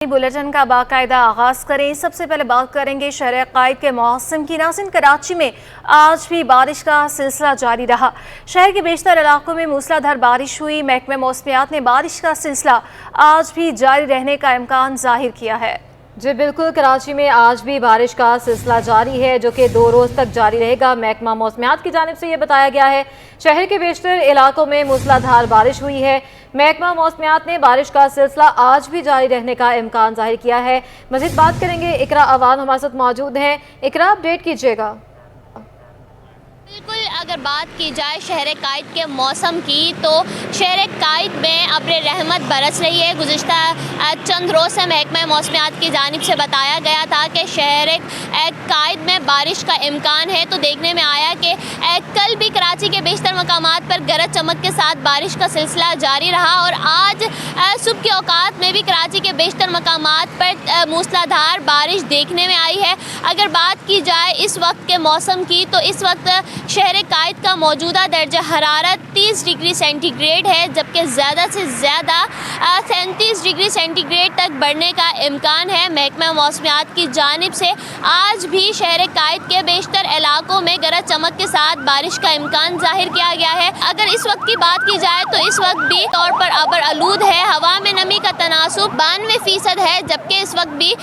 Bulletin का बाकायदा आगाज करें। सबसे पहले बात करेंगे शहर कायद के मौसम की। नाज़रीन, कराची में आज भी बारिश का सिलसिला जारी रहा। शहर के बेशतर इलाकों में मूसलाधार बारिश हुई। महकमे मौसमियात ने बारिश का सिलसिला आज भी जारी रहने का इम्कान जाहिर किया है। जी बिल्कुल, कराची में आज भी बारिश का सिलसिला जारी है, जो कि 2 रोज़ तक जारी रहेगा। महकमा मौसमियात की जानिब से ये बताया गया है। शहर के बेशतर इलाकों में मूसलाधार बारिश हुई है। महकमा मौसमियात ने बारिश का सिलसिला आज भी जारी रहने का इम्कान जाहिर किया है। मज़ीद बात करेंगे, इकरा अवान हमारे साथ मौजूद हैं। इकरा, अपडेट कीजिएगा। बिल्कुल, अगर बात की जाए शहर कायद के मौसम की, तो शहर कायद में अब्र रहमत बरस रही है। गुज़िश्ता चंद रोज़ से महकमा मौसमियात की जानिब से बताया गया था कि शहर कायद में बारिश का इम्कान है। तो देखने में आया कि कल भी कराची के बेशतर मकामात पर गरज चमक के साथ बारिश का सिलसिला जारी रहा और आज सुबह के औकात में भी कराची के बेशतर मकामात पर मूसलाधार बारिश देखने में आई है। अगर बात की जाए इस वक्त के मौसम की, तो इस वक्त शहर कायद का मौजूदा दर्जा हरारत 30 डिग्री सेंटीग्रेड है, जबकि ज़्यादा से ज़्यादा 37 डिग्री सेंटीग्रेड तक बढ़ने का इम्कान है। महकमा मौसमियात की जानिब से आज भी शहर कायद के बेशतर इलाकों में गरज चमक के साथ बारिश का इम्कान जाहिर किया गया है। अगर इस वक्त की बात की जाए, तो इस वक्त भी तौर पर अबर आलूद है। हवा में नमी का तनासुब 92% है, जबकि इस वक्त भी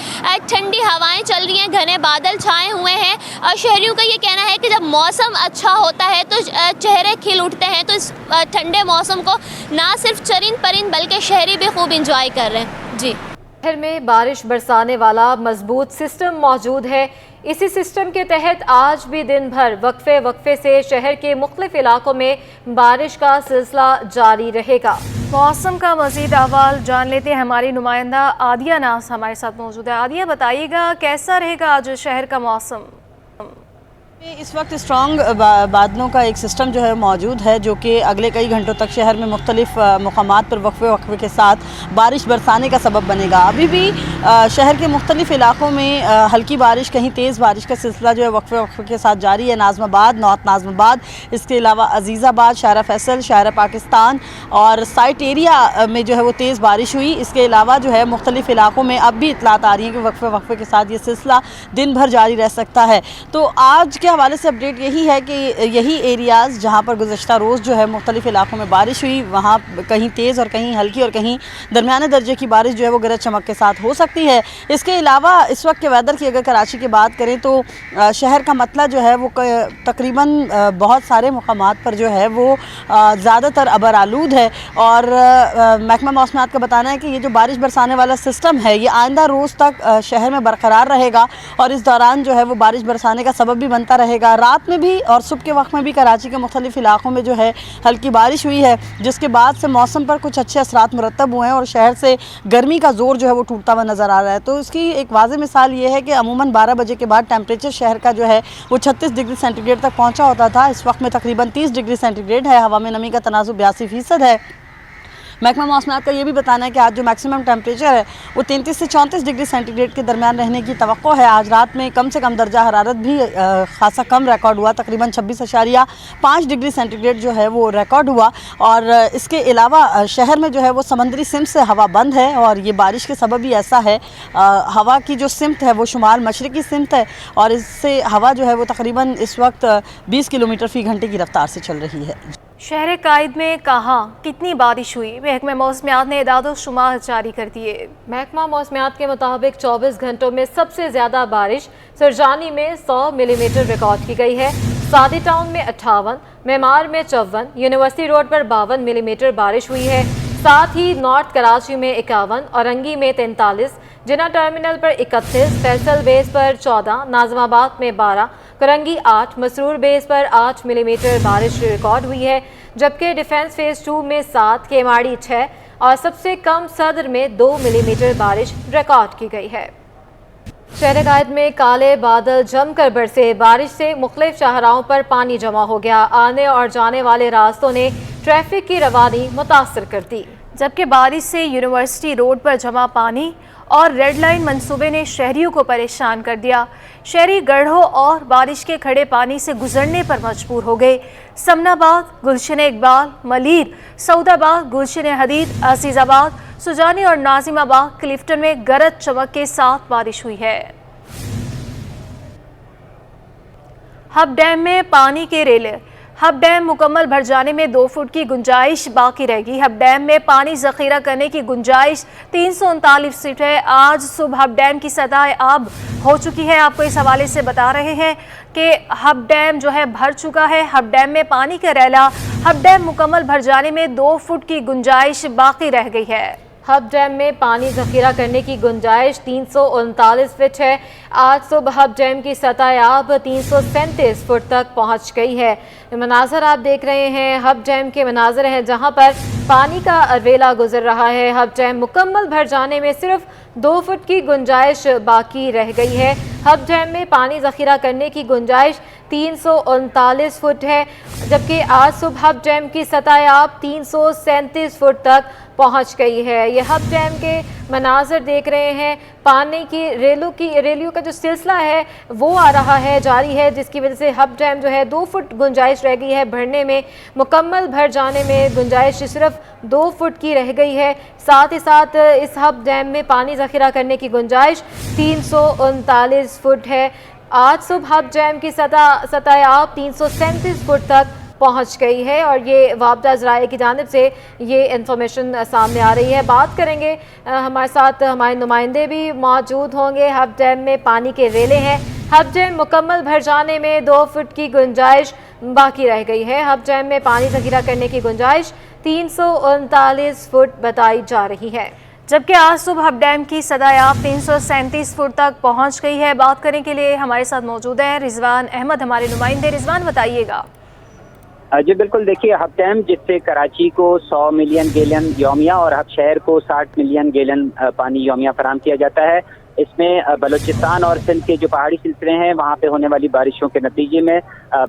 ठंडी हवाएं चल रही हैं, घने बादल छाए हुए हैं। और शहरियों का ये कहना है कि जब मौसम अच्छा होता है तो चेहरे खिल उठते हैं। तो इस ठंडे मौसम को ना सिर्फ चरिंद परिंद बल्कि शहरी भी खूब इंजॉय कर रहे हैं। जी, शहर में बारिश बरसाने वाला मजबूत सिस्टम मौजूद है। इसी सिस्टम के तहत आज भी दिन भर वक्फे वक्फे से शहर के मुख्तलिफ इलाकों में बारिश का सिलसिला जारी रहेगा। मौसम का मज़ीद अहवाल जान लेते हैं। हमारी नुमाइंदा आदिया नास हमारे साथ मौजूद है। आदिया, बताइएगा कैसा रहेगा आज शहर का मौसम? इस वक्त स्ट्रॉन्ग बादलों का एक सिस्टम जो है मौजूद है, जो कि अगले कई घंटों तक शहर में मुख्तलिफ मकामात पर वक्फे वक्फे के साथ बारिश बरसाने का सबब बनेगा। अभी भी शहर के मुख्तलिफ इलाकों में हल्की बारिश, कहीं तेज़ बारिश का सिलसिला जो है वक्फे वक्फे के साथ जारी है। नाज़माबाद, नॉर्थ नाज़माबाद, इसके अलावा अजीज़ाबाद, शाहरा फैसल, शाहरा पाकिस्तान और साइट एरिया में जो है वो तेज़ बारिश हुई। इसके अलावा जो है मुख्तलिफ इलाकों में अब भी इतलात आ रही है कि वक्फे वक्फे के साथ ये सिलसिला दिन भर जारी रह सकता है। तो आज के हवाले से अपडेट यही है कि यही एरियाज़ जहाँ पर गुज़श्ता रोज़ जो है मुख्तलिफ इलाकों में बारिश हुई, वहाँ कहीं तेज़ और कहीं हल्की और कहीं दरमियाने दर्जे की बारिश जो है वो गरज चमक के साथ हो सकती है। इसके अलावा इस वक्त के वेदर की अगर कराची की बात करें, तो शहर का मतला जो है वो तकरीबन बहुत सारे मकामात पर जो है वो ज़्यादातर अबर आलूद है। और महकमा मौसमियात का बताना है कि ये जो बारिश बरसाने वाला सिस्टम है, ये आइंदा रोज़ तक शहर में बरकरार रहेगा और इस दौरान जो है वो बारिश बरसाने का सबब भी बनता रहेगा। रात में भी और सुबह के वक्त में भी कराची के मुख्तलिफ इलाकों में जो है हल्की बारिश हुई है, जिसके बाद से मौसम पर कुछ अच्छे असरात मुरतब हुए हैं और शहर से गर्मी का जोर जो है वो टूटता हुआ नज़र आ रहा है। तो इसकी एक वाज़ेह मिसाल ये है कि अमूमन 12 बजे के बाद टेम्परेचर शहर का जो है वो 36 डिग्री सेंटीग्रेड तक पहुँचा होता था। इस वक्त में तकरीबन 30 डिग्री सेंटीग्रेड है। हवा में नमी का तनासुब 82% है। महकमा मौसमियात का ये भी बताना है कि आज जो मैक्सिमम टेम्परेचर है वो 33 से 34 डिग्री सेंटीग्रेड के दरमियान रहने की तवक्को है। आज रात में कम से कम दर्जा हरारत भी खासा कम रिकॉर्ड हुआ, तकरीबन 26.5 डिग्री सेंटीग्रेड जो है वो रिकॉर्ड हुआ। और इसके अलावा शहर में जो है वो समंदरी सिमत से हवा बंद है और ये बारिश के सबब भी ऐसा है। हवा की जो सिमत है वो शुमाल मशरक़ी सिमत है और इससे हवा जो है वो तकरीबन इस वक्त 20 किलोमीटर फ़ी घंटे की रफ्तार से चल रही है। शहर कायद में कहाँ कितनी बारिश हुई, महकमा मौसमियात ने इदाद शुमार जारी कर दिए। महकमा मौसमियात के मुताबिक 24 घंटों में सबसे ज़्यादा बारिश सरजानी में 100 मिलीमीटर रिकॉर्ड की गई है। सादी टाउन में 58, मेमार में 54, यूनिवर्सिटी रोड पर 52 मिलीमीटर बारिश हुई है। साथ ही नॉर्थ कराची में 51, औरंगी में 43, जिना टर्मिनल पर 31, फैसल बेस पर 14, नाज़माबाद में 12, करंगी 8, मसरूर बेस पर 8 मिलीमीटर बारिश रिकॉर्ड हुई है। जबकि डिफेंस फेज़ 2 में 7, केमाड़ी 6 और सबसे कम सदर में 2 मिलीमीटर बारिश रिकॉर्ड की गई है। शहर कायद में काले बादल जमकर बरसे। बारिश से मुख्तलिफ शाहराहों पर पानी जमा हो गया। आने और जाने वाले रास्तों ने ट्रैफिक की रवानी मुतासर कर दी, जबकि बारिश से यूनिवर्सिटी रोड पर जमा पानी और रेड लाइन मंसूबे ने शहरियों को परेशान कर दिया। शहरी गढ़ों और बारिश के खड़े पानी से गुजरने पर मजबूर हो गए। समनाबाद, गुलशन इकबाल, मलीर, सऊदाबाद, गुलशन हदीद, अजीज़ाबाद, सुजानी और नाजिमाबाद क्लिफ्टन में गरज चमक के साथ बारिश हुई है। हब डैम में पानी के रेले। हब डैम मुकम्मल भर जाने में 2 फुट की गुंजाइश बाकी रहेगी। हब डैम में पानी जखीरा करने की गुंजाइश 339 फीट है। आज सुबह हब डैम की सतह आब हो चुकी है। आपको इस हवाले से बता रहे हैं कि हब डैम जो है भर चुका है। हब डैम में पानी का रैला। हब डैम मुकम्मल भर जाने में 2 फुट की गुंजाइश बाकी रह गई है। हब डैम में पानी जखीरा करने की गुंजाइश 339 फीट है। आज सुबह हब डैम की सतह आब 337 फुट तक पहुंच गई है। मनाजर आप देख रहे हैं हब डैम के मनाजर हैं जहां पर पानी का रेला गुजर रहा है। हब डैम मुकम्मल भर जाने में सिर्फ 2 फुट की गुंजाइश बाकी रह गई है। हब डैम में पानी जखीरा करने की गुंजाइश 339 फुट है, जबकि आज सुबह हब डैम की सतह आब 337 फुट तक पहुंच गई है। ये हब डैम के मनाजर देख रहे हैं। पानी की रेलियों का जो सिलसिला है वो आ रहा है, जारी है, जिसकी वजह से हब डैम जो है 2 फुट गुंजाइश रह गई है भरने में। मुकम्मल भर जाने में गुंजाइश सिर्फ 2 फुट की रह गई है। साथ ही साथ इस हब डैम में पानी जखीरा करने की गुंजाइश 339 फुट है। आज सुबह हब डैम की सतह आब 337 फुट तक पहुंच गई है और ये वापदा ज़राए की जानिब से ये इन्फॉर्मेशन सामने आ रही है। बात करेंगे, हमारे साथ हमारे नुमाइंदे भी मौजूद होंगे। हब डैम में पानी के रेले हैं। हब डैम मुकम्मल भर जाने में 2 फुट की गुंजाइश बाकी रह गई है। हब डैम में पानी जखीरा करने की गुंजाइश 339 फुट बताई जा रही है, जबकि आज सुबह हब डैम की सतह आब 337 फुट तक पहुंच गई है। बात करने के लिए हमारे साथ मौजूद हैं रिजवान अहमद, हमारे नुमाइंदे। रिजवान, बताइएगा। जी बिल्कुल, देखिए हब डैम जिससे कराची को 100 मिलियन गैलन यौमिया और हब शहर को 60 मिलियन गैलन पानी यौमिया फराहम किया जाता है। इसमें बलूचिस्तान और सिंध के जो पहाड़ी सिलसिले हैं वहाँ पे होने वाली बारिशों के नतीजे में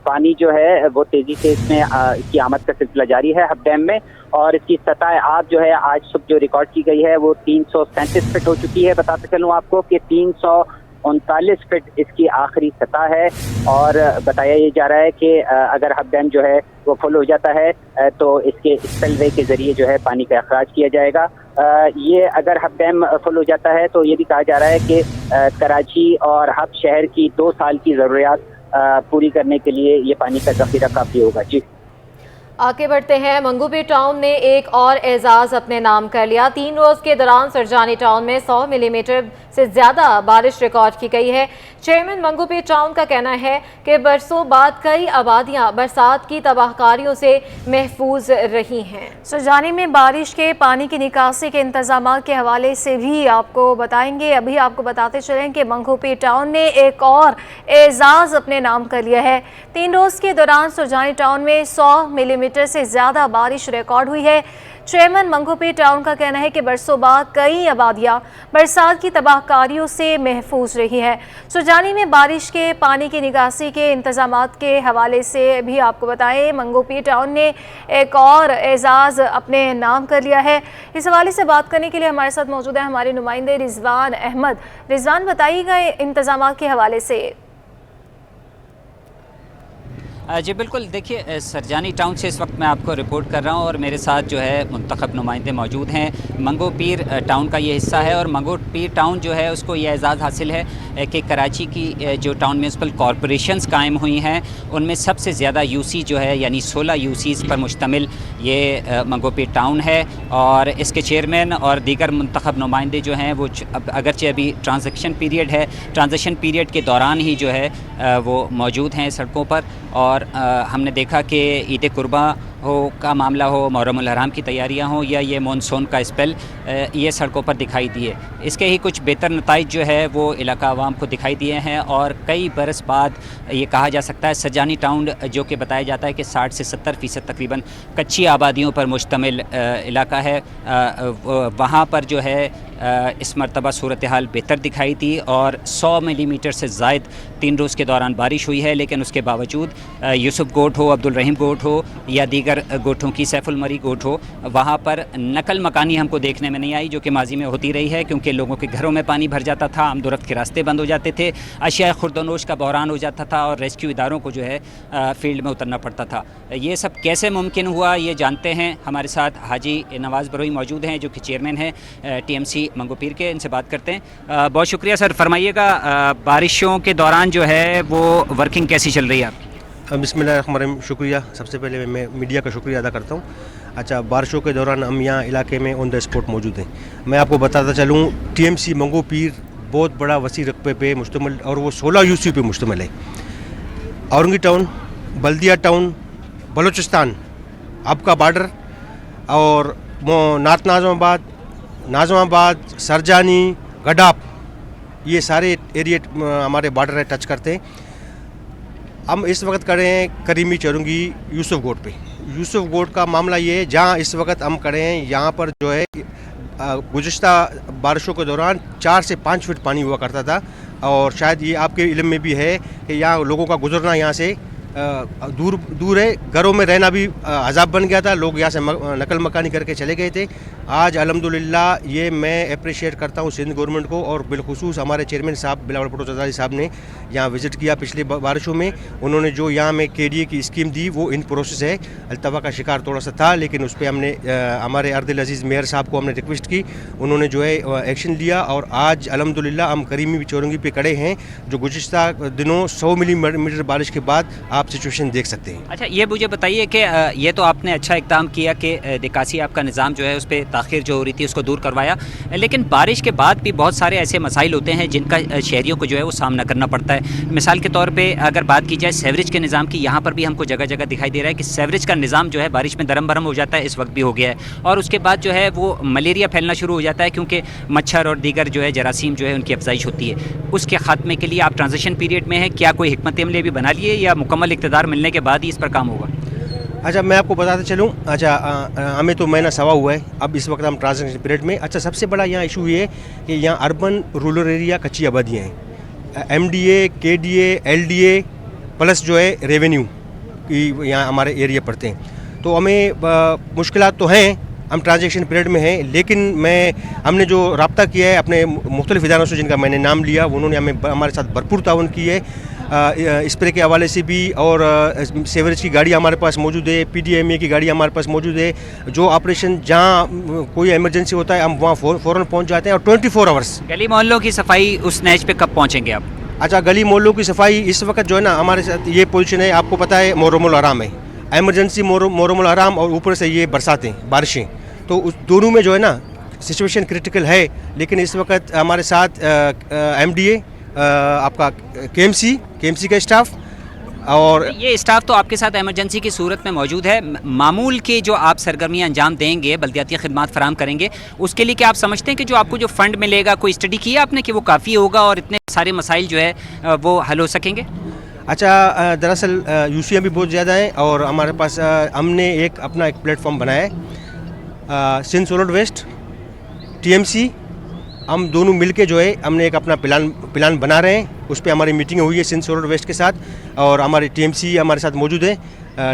पानी जो है वो तेजी से इसमें इसकी आमद का सिलसिला जारी है हब डैम में। और इसकी सतह आब जो है आज सुबह जो रिकॉर्ड की गई है वो 337 फीट हो चुकी है। बताते चलूँ आपको कि 339 फीट इसकी आखिरी सतह है। और बताया ये जा रहा है कि अगर हब डैम जो है वो फुल हो जाता है तो इसके स्पिलवे के जरिए जो है पानी का अखराज किया जाएगा। ये अगर हब डैम फुल हो जाता है तो ये भी कहा जा रहा है कि कराची और हब शहर की 2 साल की ज़रूरियात पूरी करने के लिए ये पानी का ज़ख़ीरा काफ़ी होगा। जी आगे बढ़ते हैं। मंगूपीर टाउन ने एक और एजाज़ अपने नाम कर लिया। 3 रोज़ के दौरान सरजानी टाउन में 100 मिलीमीटर से ज़्यादा बारिश रिकॉर्ड की गई है। चेयरमैन मंगूपीर टाउन का कहना है कि बरसों बाद कई आबादियां बरसात की तबाहकारियों से महफूज रही हैं। सरजानी में बारिश के पानी की निकासी के इंतजाम के हवाले से भी आपको बताएंगे। अभी आपको बताते चलें कि मंगूपीर टाउन ने एक और एजाज़ अपने नाम कर लिया है। 3 रोज़ के दौरान सरजानी टाउन में 100 मिलीमीटर से ज़्यादा बारिश रिकॉर्ड हुई है। चेयरमैन मंगूपीर टाउन का कहना है कि बरसों बाद कई आबादियां बरसात की तबाहकारियों से महफूज रही है। सुजानी में बारिश के पानी की निकासी के इंतजामात के हवाले से भी आपको बताएं, मंगूपीर टाउन ने एक और एजाज़ अपने नाम कर लिया है। इस हवाले से बात करने के लिए हमारे साथ मौजूद है हमारे नुमाइंदे रिजवान अहमद। रिजवान, बताइएगा इंतजामात के हवाले से। जी बिल्कुल, देखिए सरजानी टाउन से इस वक्त मैं आपको रिपोर्ट कर रहा हूँ और मेरे साथ जो है मुंतखब नुमाइंदे मौजूद हैं। मंगोपीर टाउन का ये हिस्सा है और मंगोपीर टाउन जो है उसको ये एजाज़ हासिल है कि कराची की जो टाउन म्यूनसिपल कॉरपोरेशंस कायम हुई हैं उनमें सबसे ज़्यादा यूसी जो है यानी 16 यूसीज़ पर मुश्तमिल ये मंगोपीर टाउन है। और इसके चेयरमैन और दीगर मुंतखब नुमाइंदे जो हैं वो अगरचे अभी ट्रांजिशन पीरियड के दौरान ही जो है वो मौजूद हैं सड़कों पर। और हमने देखा कि ईद कुर्बा का मामला हो, मुहर्रमुल हराम की तैयारियां हो या ये मानसून का स्पेल, ये सड़कों पर दिखाई दिए। इसके ही कुछ बेहतर नताइज जो है वो इलाका आवाम को दिखाई दिए हैं और कई बरस बाद ये कहा जा सकता है सरजानी टाउन जो कि बताया जाता है कि 60 से 70% तकरीबन कच्ची आबादियों पर मुश्तमिल इलाका है, वहाँ पर जो है इस मरतबा सूरत हाल बेहतर दिखाई दी और 100 मिलीमीटर से ज़ायद 3 रोज़ के दौरान बारिश हुई है। लेकिन उसके बावजूद यूसुफ गोट हो, अब्दुल रहीम गोट हो या दीगर ज़्यादातर गोठों की सैफुल मरी गोठ हो, वहाँ पर नकल मकानी हमको देखने में नहीं आई, जो कि माजी में होती रही है, क्योंकि लोगों के घरों में पानी भर जाता था, आमदोरफ्त के रास्ते बंद हो जाते थे, अशिया खुर्दनोश का बहरान हो जाता था और रेस्क्यू इदारों को जो है फील्ड में उतरना पड़ता था। ये सब कैसे मुमकिन हुआ ये जानते हैं। हमारे साथ हाजी नवाज़ बरोई मौजूद हैं, जो कि चेयरमैन हैं TMC मंगोपीर के। इनसे बात करते हैं। बहुत शुक्रिया सर। फरमाइएगा, बारिशों के दौरान जो है वो वर्किंग कैसी चल रही है आपकी? बिस्मिल्लाहिर्रहमानिर्रहीम। शुक्रिया, सबसे पहले मैं मीडिया का शुक्रिया अदा करता हूँ। अच्छा, बारिशों के दौरान हम यहाँ इलाके में ऑन द स्पॉट मौजूद हैं। मैं आपको बताता चलूँ, TMC मंगोपीर बहुत बड़ा वसी रकबे पे मुश्तमिल और वो 16 UC पे मुश्तमिल है। औरंगी टाउन, बल्दिया टाउन, बलूचिस्तान, आपका बॉर्डर और नात नाज़माबाद, सरजानी, गडाप, ये सारे एरिया हमारे बॉर्डर टच करते हैं। हम इस वक्त खड़े हैं करीमी चरुंगी यूसुफ गोट पे। यूसुफ गोट का मामला ये है, जहाँ इस वक्त हम खड़े हैं यहाँ पर जो है गुज़िश्ता बारिशों के दौरान 4 से 5 फीट पानी हुआ करता था, और शायद ये आपके इल्म में भी है कि यहाँ लोगों का गुजरना यहाँ से दूर है। घरों में रहना भी अजाब बन गया था, लोग यहाँ से नकल मकानी करके चले गए थे। आज अल्हम्दुलिल्लाह ये मैं अप्रिशिएट करता हूँ सिंध गवर्नमेंट को, और बिलखुसूस हमारे चेयरमैन साहब बिलावल भुट्टो जरदारी साहब ने यहाँ विज़िट किया पिछले बारिशों में। उन्होंने जो यहाँ में KDA की स्कीम दी वो इन प्रोसेस है। अल्तवा का शिकार थोड़ा सा था, लेकिन उस पर हमने हमारे अर्दिल अजीज़ मेयर साहब को हमने रिक्वेस्ट की, उन्होंने जो है एक्शन लिया, और आज अल्हम्दुलिल्लाह हम करीमी चौरंगी पे खड़े हैं, जो गुज़िश्ता दिनों 100 मिलीमीटर बारिश के बाद आप सिचुएशन देख सकते हैं। अच्छा, ये मुझे बताइए कि ये तो आपने अच्छा इक़दाम किया कि निकासी आपका निज़ाम जो है उस पर ताख़ीर जो हो रही थी उसको दूर करवाया, लेकिन बारिश के बाद भी बहुत सारे ऐसे मसाइल होते हैं जिनका शहरियों को जो है वो सामना करना पड़ता है। मिसाल के तौर पे अगर बात की जाए सेवरेज के निज़ाम की, यहाँ पर भी हमको जगह जगह दिखाई दे रहा है कि सेवरेज का निज़ाम जो है बारिश में दरम बरम हो जाता है, इस वक्त भी हो गया है, और उसके बाद जो है वो मलेरिया फैलना शुरू हो जाता है, क्योंकि मच्छर और दीगर जो है जरासीम जो है उनकी अफजाइश होती है। उसके ख़ात्मे के लिए आप ट्रांजिशन पीरियड में है, क्या कोई हिकमत अमली भी बना लिए या मुकम्मल इक़्तिदार मिलने के बाद ही इस पर काम होगा? अच्छा, मैं आपको बताते चलूँ। अच्छा, हमें तो महीना सवा हुआ है, अब इस वक्त हम ट्रांजिशन पीरियड में। अच्छा, सबसे बड़ा यहाँ इशू ये है कि यहाँ अर्बन रूरल एरिया कच्ची आबादियाँ हैं, MDA, KDA, LDA प्लस जो है रेवेन्यू की यहाँ हमारे एरिया पड़ते हैं। तो हमें मुश्किलात तो हैं, हम ट्रांजेक्शन पीरियड में हैं, लेकिन हमने जो रब्ता किया है अपने मुख्तलिफ इदारों से जिनका मैंने नाम लिया, उन्होंने हमारे साथ भरपूर ताउन की है। स्प्रे के हवाले से भी, और सेवरेज की गाड़ी हमारे पास मौजूद है, PDMA की गाड़ी हमारे पास मौजूद है। जो ऑपरेशन जहाँ कोई इमरजेंसी होता है हम वहाँ फ़ौरन पहुँच जाते हैं, और 24 आवर्स। गली मोहल्लों की सफाई उस नैच पे कब पहुँचेंगे आप? अच्छा, गली मोहल्लों की सफाई इस वक्त जो है ना हमारे साथ ये पोजीशन है, आपको पता है मोहर्रमुल हराम है, एमरजेंसी मोहर्रमुल हराम, और ऊपर से ये बरसातें बारिशें, तो उस दोनों में जो है ना सिचुएशन क्रिटिकल है। लेकिन इस वक्त हमारे साथ MDA, आपका KMC का स्टाफ, और ये स्टाफ तो आपके साथ इमरजेंसी की सूरत में मौजूद है। मामूल के जो आप सरगर्मियाँ अंजाम देंगे, बल्दियाती खिदमात फराम करेंगे, उसके लिए क्या आप समझते हैं कि जो आपको जो फंड मिलेगा, कोई स्टडी किया आपने कि वो काफ़ी होगा और इतने सारे मसाइल जो है वो हल हो सकेंगे? अच्छा, दरअसल UC भी बहुत ज़्यादा है, और हमारे पास हमने अपना एक प्लेटफॉर्म बनाया है, सिंध सॉलिड वेस्ट TMC, हम दोनों मिलके जो है हमने एक अपना प्लान बना रहे हैं। उस पर हमारी मीटिंग हुई है सिंध सॉलिड वेस्ट के साथ, और हमारे TMC हमारे साथ मौजूद है,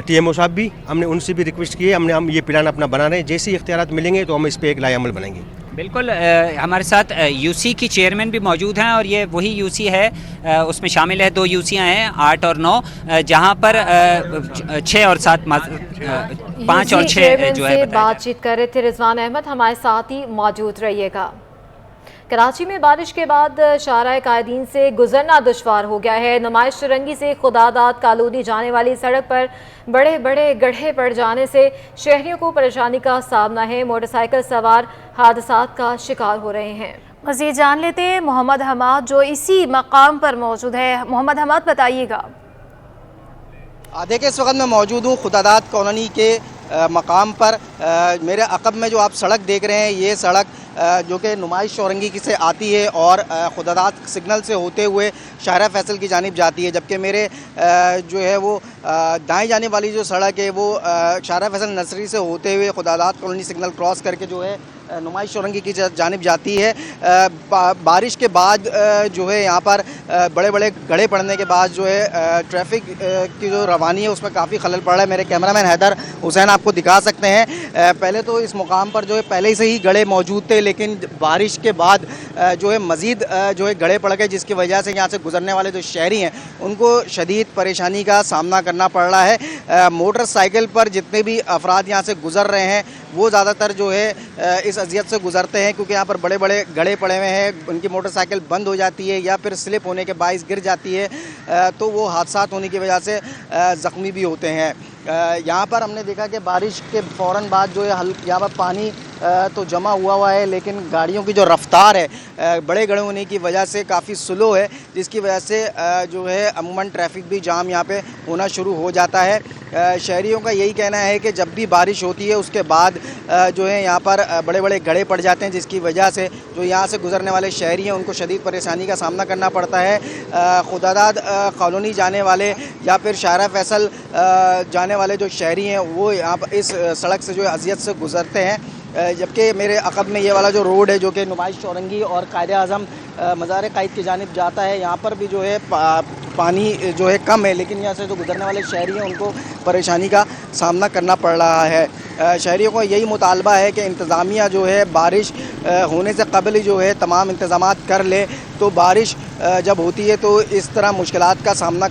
TMO साहब भी, हमने उनसे भी रिक्वेस्ट की है। हम ये प्लान अपना बना रहे हैं, जैसे ही इख्तियारात मिलेंगे तो हम इस पर एक लाए अमल बनाएंगे। बिल्कुल। हमारे साथ UC की चेयरमैन भी मौजूद हैं, और ये वही UC है, उसमें शामिल है 2 UCयाँ हैं, 8 और 9, जहाँ पर 6 और 7 5 और 6 जो है बातचीत कर रहे थे। रिजवान अहमद हमारे साथ ही मौजूद रहिएगा। कराची में बारिश के बाद शाहराह कायदीन से गुजरना दुश्वार हो गया है। नुमाइश चुरंगी से खुदादाद कॉलोनी जाने वाली सड़क पर बड़े बड़े गड्ढे पड़ जाने से शहरियों को परेशानी का सामना है। मोटरसाइकिल सवार हादसात का शिकार हो रहे हैं। मज़ीद जान लेते हैं मोहम्मद हमाद जो इसी मकाम पर मौजूद है। मोहम्मद हमाद, बताइएगा। देखिए, इस वक्त मैं मौजूद हूँ खुदादाद कॉलोनी के मकाम पर। मेरे अक़ब में जो आप सड़क देख रहे हैं, ये सड़क जो कि नुमाइश चौरंगी से आती है और खुदादाद सिग्नल से होते हुए शाहरा फैसल की जानिब जाती है, जबकि मेरे जो है वो दाएं जाने वाली जो सड़क है वो शाहरा फैसल नर्सरी से होते हुए खुदादाद कॉलोनी सिग्नल क्रॉस करके जो है नुमाइश चौरंगी की जानिब जाती है। बारिश के बाद जो है यहाँ पर बड़े बड़े गड्ढे पड़ने के बाद जो है ट्रैफिक की जो रवानी है उसमें काफ़ी खलल पड़ रहा है। मेरे कैमरामैन हैदर हुसैन आपको दिखा सकते हैं। पहले तो इस मुकाम पर जो है पहले से ही गड्ढे मौजूद थे, लेकिन बारिश के बाद जो है मज़ीद जो है गड्ढे पड़ गए, जिसकी वजह से यहाँ से गुजरने वाले जो शहरी हैं उनको शदीद परेशानी का सामना करना पड़ रहा है। मोटरसाइकिल पर जितने भी अफराद यहाँ से गुज़र रहे हैं वो ज़्यादातर जो है इस अजियत से गुज़रते हैं, क्योंकि यहाँ पर बड़े बड़े गड्ढे पड़े हुए हैं। उनकी मोटरसाइकिल बंद हो जाती है या फिर स्लिप होने के बाइस गिर जाती है, तो वो हादसा होने की वजह से ज़ख्मी भी होते हैं। यहाँ पर हमने देखा कि बारिश के फ़ौरन बाद जो है यहाँ पर पानी तो जमा हुआ है, लेकिन गाड़ियों की जो रफ़्तार है बड़े गड्ढे होने की वजह से काफ़ी स्लो है, जिसकी वजह से जो है अमूमन ट्रैफिक भी जाम यहाँ पे होना शुरू हो जाता है। शहरियों का यही कहना है कि जब भी बारिश होती है उसके बाद जो है यहाँ पर बड़े बड़े गड्ढे पड़ जाते हैं, जिसकी वजह से जो यहाँ से गुजरने वाले शहरी हैं उनको शदीद परेशानी का सामना करना पड़ता है। खुदादाद कॉलोनी जाने वाले या फिर शाहरा फैसल जाने वाले जो शहरी हैं वो यहाँ पर इस सड़क से जो है अजियत से गुजरते हैं, जबकि मेरे अक़ब में ये वाला जो रोड है जो कि नुमाइश चौरंगी और कायद-ए-आज़म मज़ार कायद की जानिब जाता है, यहाँ पर भी जो है पानी जो है कम है, लेकिन यहाँ से जो गुजरने वाले शहरी हैं उनको परेशानी का सामना करना पड़ रहा है। शहरियों को यही मुतालबा है कि इंतज़ामिया जो है बारिश होने से कबल ही जो है तमाम इंतज़ामात कर ले, तो बारिश जब होती है तो इस तरह मुश्किलात का सामना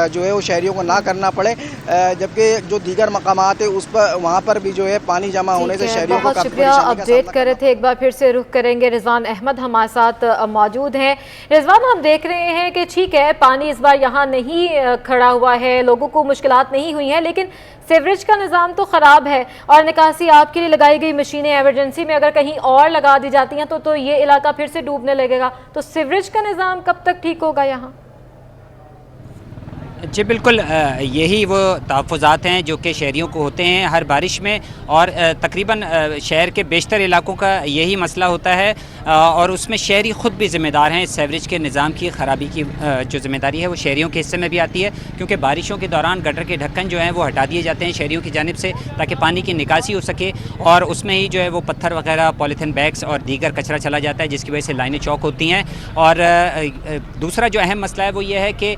जो है वो शहरियों को ना करना पड़े, जबकि जो दीगर मकामात है उस पर वहाँ पर भी जो है पानी जमा होने से शहरियों को काफ़ी शुक्रिया। अपडेट कर रहे थे, एक बार फिर से रुख करेंगे। रिजवान अहमद हमारे साथ मौजूद हैं। रिजवान, हम देख रहे हैं कि ठीक है पानी इस बार यहाँ नहीं खड़ा हुआ है, लोगों को मुश्किलात नहीं हुई हैं, लेकिन सीवरेज का निज़ाम तो ख़राब है और निकासी आपके लिए लगाई गई मशीनें एमरजेंसी में अगर कहीं और लगा दी जाती हैं तो ये इलाका फिर से डूबने लगेगा। तो सीवरेज का निज़ाम कब तक ठीक होगा यहाँ? जी बिल्कुल, यही वो तहफ़्फ़ुज़ात हैं जो कि शहरियों को होते हैं हर बारिश में, और तकरीबन शहर के बेशतर इलाकों का यही मसला होता है, और उसमें शहरी ख़ुद भी ज़िम्मेदार हैं। इस सीवरेज के निज़ाम की ख़राबी की जो ज़िम्मेदारी है वो शहरियों के हिस्से में भी आती है, क्योंकि बारिशों के दौरान गटर के ढक्कन जो हैं वो हटा दिए जाते हैं शहरियों की जानिब से, ताकि पानी की निकासी हो सके, और उसमें ही जो है वो पत्थर वगैरह, पॉलीथीन बैग्स और दीगर कचरा चला जाता है, जिसकी वजह से लाइनें चौक होती हैं। और दूसरा जो अहम मसला है वो ये है कि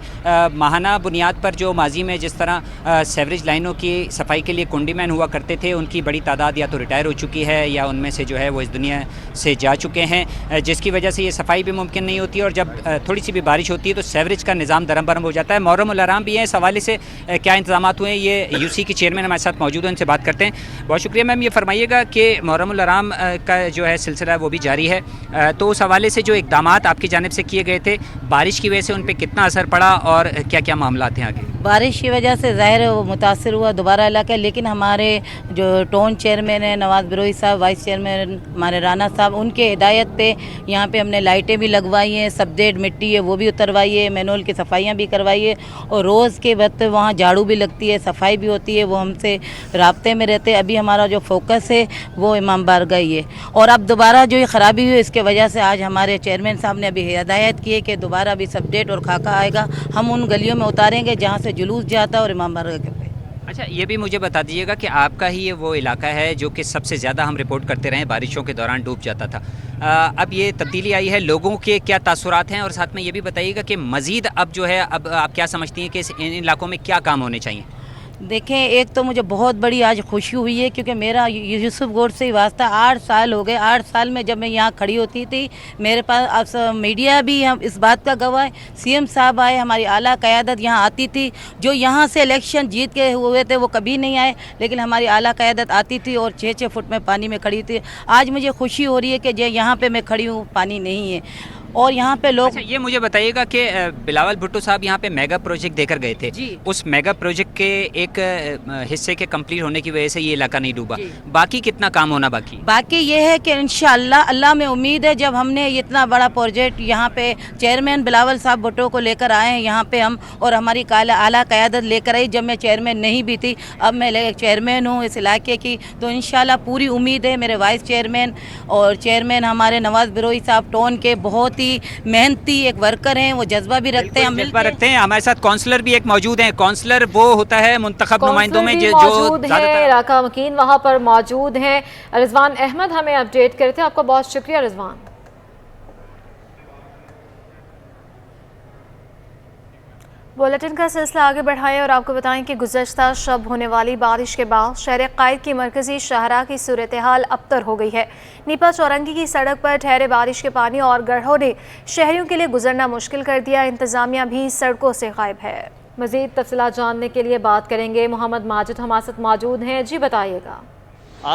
माहाना बुनियाद पर जो माजी में जिस तरह सीवरेज लाइनों की सफाई के लिए कुंडीमैन हुआ करते थे, उनकी बड़ी तादाद या तो रिटायर हो चुकी है या उनमें से जो है वो इस दुनिया से जा चुके हैं, जिसकी वजह से ये सफाई भी मुमकिन नहीं होती, और जब थोड़ी सी भी बारिश होती है तो सीवरेज का निज़ाम दरम बरम हो जाता है। मुहर्रम उल हराम भी है, इस हवाले से क्या इंतजाम हुए हैं ये यूसी की चेयरमैन हमारे साथ मौजूद हैं, उनसे बात करते हैं। बहुत शुक्रिया मैम। ये फरमाइएगा कि मुहर्रम उल हराम का जो है सिलसिला वो भी जारी है, तो उस हवाले से जो इक़दाम आपकी जानिब से किए गए थे, बारिश की वजह से उन पर कितना असर पड़ा और क्या क्या मामला हैं आगे? बारिश की वजह से ज़ाहिर है वो मुतासर हुआ दोबारा इलाका, लेकिन हमारे जो टोन चेयरमैन है नवाज़ बिरोई साहब, वाइस चेयरमैन हमारे राना साहब, उनके हिदायत पे यहाँ पे हमने लाइटें भी लगवाई हैं, सबडेट मिट्टी है वो भी उतरवाई है, मैनुअल की सफाइयाँ भी करवाई है, और रोज़ के वक्त वहाँ झाड़ू भी लगती है, सफाई भी होती है, वो हमसे राब्ते में रहते हैं। अभी हमारा जो फोकस है वो इमाम बारगाह ही है, और अब दोबारा जो ये ख़राबी हुई इसके वजह से आज हमारे चेयरमैन साहब ने अभी हिदायत की है कि दोबारा भी सबडेट और खाका आएगा, हम उन गलियों में उतारेंगे जहाँ से जुलूस जाता है और इमाम बारगाह के पे। अच्छा, ये भी मुझे बता दीजिएगा कि आपका ही ये वो इलाका है जो कि सबसे ज़्यादा हम रिपोर्ट करते रहे बारिशों के दौरान डूब जाता था, अब ये तब्दीली आई है, लोगों के क्या तासुरात हैं, और साथ में ये भी बताइएगा कि मज़ीद अब जो है अब आप क्या समझती हैं कि इन इलाकों में क्या काम होने चाहिए? देखें, एक तो मुझे बहुत बड़ी आज खुशी हुई है क्योंकि मेरा यूसुफ गोड से ही वास्ता 8 साल हो गए। 8 साल में जब मैं यहाँ खड़ी होती थी, मेरे पास मीडिया भी हम इस बात का गवाह है, सीएम साहब आए, हमारी आला क़यादत यहाँ आती थी, जो यहाँ से इलेक्शन जीत के हुए थे वो कभी नहीं आए, लेकिन हमारी आला क़यादत आती थी और 6-6 फुट में पानी में खड़ी थी। आज मुझे खुशी हो रही है कि जो यहाँ पर मैं खड़ी हूँ पानी नहीं है, और यहाँ पे लोग। अच्छा, ये मुझे बताइएगा कि बिलावल भुट्टो साहब यहाँ पे मेगा प्रोजेक्ट देकर गए थे, उस मेगा प्रोजेक्ट के एक हिस्से के कंप्लीट होने की वजह से ये इलाका नहीं डूबा, बाकी कितना काम होना बाकी ये है कि इंशाअल्लाह अल्लाह में उम्मीद है, जब हमने इतना बड़ा प्रोजेक्ट यहाँ पे चेयरमैन बिलावल साहब भुट्टो को लेकर आए हैं यहाँ पे हम, और हमारी आला क़यादत लेकर आई, जब मैं चेयरमैन नहीं भी थी, अब मैं चेयरमैन हूँ इस इलाके की, तो इंशाअल्लाह पूरी उम्मीद है मेरे वाइस चेयरमैन और चेयरमैन हमारे नवाज़ बिरोई साहब टोन के बहुत प्रति मेहनती एक वर्कर हैं, वो जज्बा भी रखते हैं। जज्बा रखते हैं। हमारे साथ काउंसलर भी एक मौजूद हैं। काउंसलर वो होता है मुंतखब नुमाइंदों में जो मौजूद है, इलाका मकीन वहाँ पर मौजूद हैं। रिजवान अहमद हमें अपडेट करते हैं। आपका बहुत शुक्रिया रिजवान। बुलेटिन का सिलसिला आगे बढ़ाएं और आपको बताएं कि गुज़श्ता शब होने वाली बारिश के बाद शहर कायद की मरकजी शाहरा की सूरत हाल अबतर हो गई है। नीपा चौरंगी की सड़क पर ठहरे बारिश के पानी और गड्ढों ने शहरियों के लिए गुजरना मुश्किल कर दिया। इंतजामिया भी सड़कों से गायब है। मज़ीद तफसीलात जानने के लिए बात करेंगे। मोहम्मद माजिद हमारे साथ मौजूद हैं। जी बताइएगा।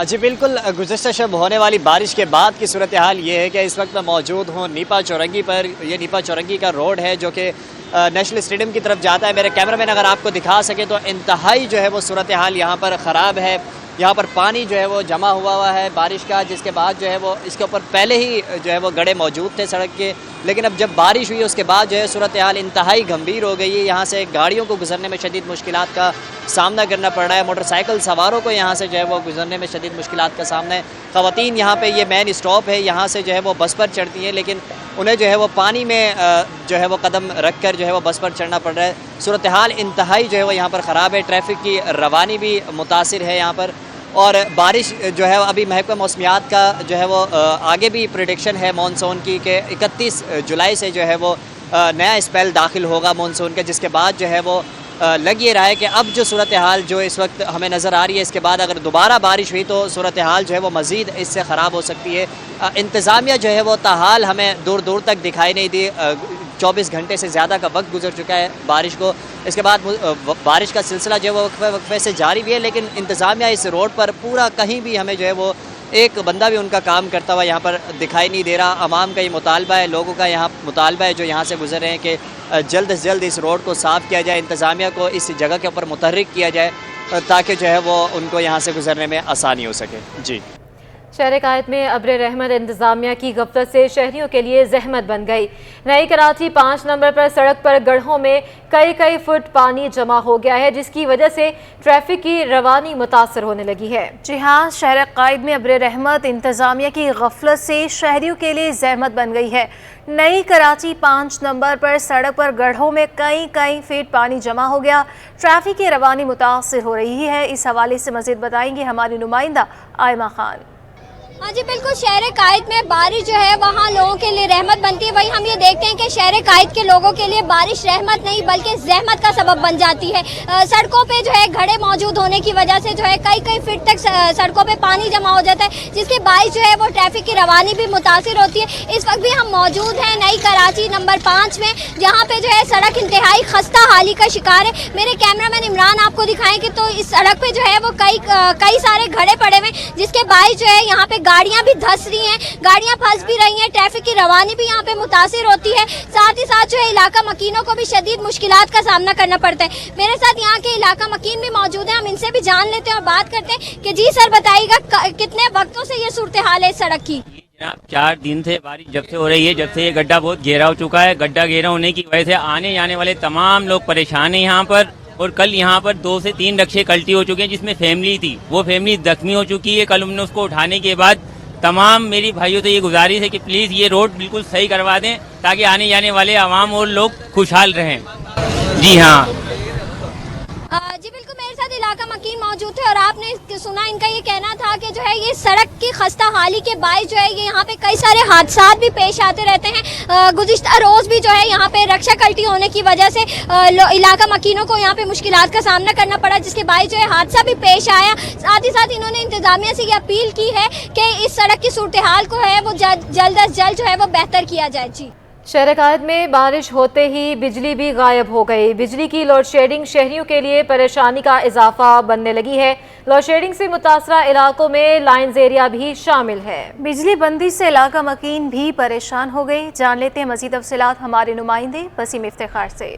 जी बिल्कुल, गुज़श्ता शब होने वाली बारिश के बाद की सूरत हाल ये है कि इस वक्त मैं मौजूद हूँ नीपा चौरंगी पर। ये नीपा चौरंगी का रोड है जो कि नेशनल स्टेडियम की तरफ जाता है। मेरे कैमरामैन अगर आपको दिखा सके तो इंतहाई जो है वो सूरत हाल यहाँ पर ख़राब है। यहाँ पर पानी जो है वो जमा हुआ है बारिश का, जिसके बाद जो है वो इसके ऊपर पहले ही जो है वो गड्ढे मौजूद थे सड़क के, लेकिन अब जब बारिश हुई उसके बाद जो है सूरत हाल इंतहाई गंभीर हो गई है। यहाँ से गाड़ियों को गुजरने में शदीद मुश्किलात का सामना करना पड़ रहा है। मोटरसाइकिल सवारों को यहाँ से जो है वो गुजरने में शदीद मुश्किलात का सामना है। ख़वातीन यहाँ पे ये मेन स्टॉप है, यहाँ से जो है वो बस पर चढ़ती हैं, लेकिन उन्हें जो है वो पानी में जो है वो कदम रख कर जो है वो बस पर चढ़ना पड़ रहा है। सूरत हाल इंतहाई जो है वो यहाँ पर ख़राब है। ट्रैफिक की रवानी भी मुतासिर है यहाँ पर। और बारिश जो है अभी महकमा मौसमियात का जो है वो आगे भी प्रेडिक्शन है मानसून की कि 31 जुलाई से जो है वो नया स्पेल दाखिल होगा मानसून का, जिसके बाद जो है वो लग ये रहा है कि अब जो सूरत हाल जो इस वक्त हमें नज़र आ रही है, इसके बाद अगर दोबारा बारिश हुई तो सूरत हाल जो है वो मज़ीद इससे ख़राब हो सकती है। इंतज़ामिया जो है वो ताहाल हमें दूर दूर तक दिखाई नहीं दी। 24 घंटे से ज़्यादा का वक्त गुजर चुका है बारिश को। इसके बाद बारिश का सिलसिला जो है वो वक्फे से जारी भी है, लेकिन इंतज़ामिया इस रोड पर पूरा कहीं भी हमें जो है वो एक बंदा भी उनका काम करता हुआ यहाँ पर दिखाई नहीं दे रहा। आवाम का ये मुतालबा है, लोगों का यहाँ मुतालबा है जो यहाँ से गुजर रहे हैं कि जल्द से जल्द इस रोड को साफ़ किया जाए, इंतज़ामिया को इस जगह के ऊपर मुतहर्रिक किया जाए ताकि जो है वो उनको यहाँ से गुजरने में आसानी हो सके। जी, शहर कायद में अब्र रहमत इंतजामिया की गफलत से शहरियों के लिए जहमत बन गई। नई कराची 5 नंबर पर सड़क पर गड्ढों में कई फुट पानी जमा हो गया है, जिसकी वजह से ट्रैफिक की रवानी मुतासर होने लगी है। जी हाँ, शहर कायद में अब्र रहमत इंतजामिया की गफलत से शहरियों के लिए जहमत बन गई है। नई कराची 5 नंबर पर सड़क पर गड्ढों में कई फीट पानी जमा हो गया। ट्रैफिक की रवानी मुतासर हो रही है। इस हवाले से मज़ीद बताएंगे हमारी नुमाइंदा आयमा खान। हाँ जी बिल्कुल, शहर कायद में बारिश जो है वहाँ लोगों के लिए रहमत बनती है। वही हम ये देखते हैं कि शहर कायद के लोगों के लिए बारिश रहमत नहीं बल्कि जहमत का सबब बन जाती है। सड़कों पे जो है घड़े मौजूद होने की वजह से जो है कई फीट तक सड़कों पे पानी जमा हो जाता है, जिसके बायस जो है वो ट्रैफिक की रवानी भी मुतासिर होती है। इस वक्त भी हम मौजूद हैं नई कराची नंबर 5 में, जहाँ पे जो है सड़क इंतहाई खस्ता हाली का शिकार है। मेरे कैमरामैन इमरान आपको दिखाएंगे तो इस सड़क पे जो है वो कई सारे घड़े पड़े हुए, जिसके बायस जो है यहाँ पे गाड़ियां भी धंस रही हैं, गाड़ियां फंस भी रही हैं, ट्रैफिक की रवानी भी यहाँ पे मुतासिर होती है। साथ ही साथ जो है इलाका मकीनों को भी शदीद मुश्किलात का सामना करना पड़ता है। मेरे साथ यहाँ के इलाका मकीन भी मौजूद हैं, हम इनसे भी जान लेते हैं और बात करते हैं कि जी सर बताइएगा कितने वक्तों से ये सूरत हाल है इस सड़क की? 4 दिन से बारिश जब से हो रही है, जब से ये गड्ढा बहुत गहरा हो चुका है। गड्ढा गहरा होने की वजह से आने जाने वाले तमाम लोग परेशान हैं यहाँ पर। और कल यहाँ पर 2 से 3 रिक्शे कल्टी हो चुके हैं, जिसमें फैमिली थी, वो फैमिली जख्मी हो चुकी है। कल हमने उसको उठाने के बाद तमाम मेरी भाइयों से ये गुजारिश है कि प्लीज़ ये रोड बिल्कुल सही करवा दें ताकि आने जाने वाले आवाम और लोग खुशहाल रहें। जी हाँ जी बिल्कुल, मेरे साथ इलाका मकीन मौजूद थे और आपने सुना इनका ये कहना था कि जो है ये सड़क की खस्ता हाली के बायस जो है ये यहाँ पे कई सारे हादसात भी पेश आते रहते हैं। गुज़िश्ता रोज़ भी जो है यहाँ पे रक्षा कल्टी होने की वजह से इलाका मकीनों को यहाँ पे मुश्किलात का सामना करना पड़ा, जिसके बायस जो है हादसा भी पेश आया। साथ ही साथ इन्होंने इंतजामिया से ये अपील की है कि इस सड़क की सूरत हाल को है वो जल्द अज जल्द जो है वो बेहतर किया जाए। जी, शहर कायद में बारिश होते ही बिजली भी गायब हो गई। बिजली की लोड शेडिंग शहरियों के लिए परेशानी का इजाफा बनने लगी है। लोड शेडिंग से मुतासरा इलाकों में लाइन्स एरिया भी शामिल है। बिजली बंदी से इलाका मकीन भी परेशान हो गए। जान लेते हैं मजीद तफसीलात हमारे नुमाइंदे वसीम इफ्तिखार से।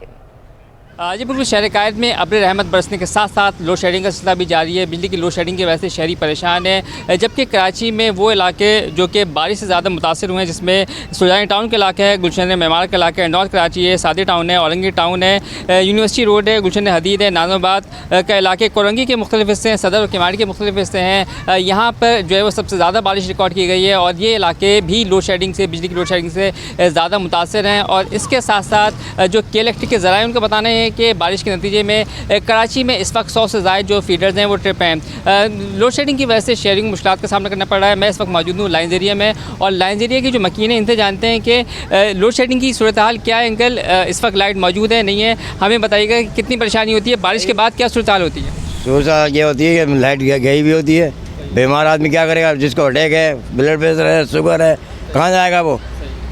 जी बिल्कुल, शहर कायद में अब्र रहमत बरसने के साथ साथ लोड शेडिंग का सिलसिला भी जारी है। बिजली की लोड शेडिंग की वजह से शहरी परेशान है, जबकि कराची में वो इलाके जो कि बारिश से ज़्यादा मुतासर हुए हैं, जिसमें सुरजानी टाउन के इलाके है, गुलशन मेमार का इलाका है, नॉर्थ कराची है, सादी टाउन है, औरंगी टाउन है, यूनिवर्सिटी रोड है, गुलशन हदीद है, नाज़िमाबाद का इलाके, कोरंगी के मुख्तलिफ हिस्से हैं, सदर और किमाड़ी के मुख्तलिफ हिस्से हैं। यहाँ पर जो है वो सबसे ज़्यादा बारिश रिकॉर्ड की गई है और ये इलाके भी लोड शेडिंग से, बिजली की लोड शेडिंग से ज़्यादा मुतासर हैं। और इसके साथ साथ जो के इलेक्ट्रिक के ज़राए उनका बताना है कि बारिश के नतीजे में कराची में इस वक्त 100 से ज़ायद जो फीडर्स हैं वो ट्रिप हैं। लोड शेडिंग की वजह से शेयरिंग मुश्किलात का सामना करना पड़ रहा है। मैं इस वक्त मौजूद हूँ लाइन्स एरिया में, और लाइन्स एरिया की जो मकीन है इनसे जानते हैं कि लोड शेडिंग की सूरत हाल क्या है। अंकल, इस वक्त लाइट मौजूद है नहीं है, हमें बताइएगा कि कितनी परेशानी होती है, बारिश के बाद क्या सूरत हाल होती है? सूरत हाल ये होती है कि लाइट गई भी होती है, बीमार आदमी क्या करेगा, जिसको अटैक है, ब्लड प्रेशर है, शुगर है, कहाँ जाएगा वो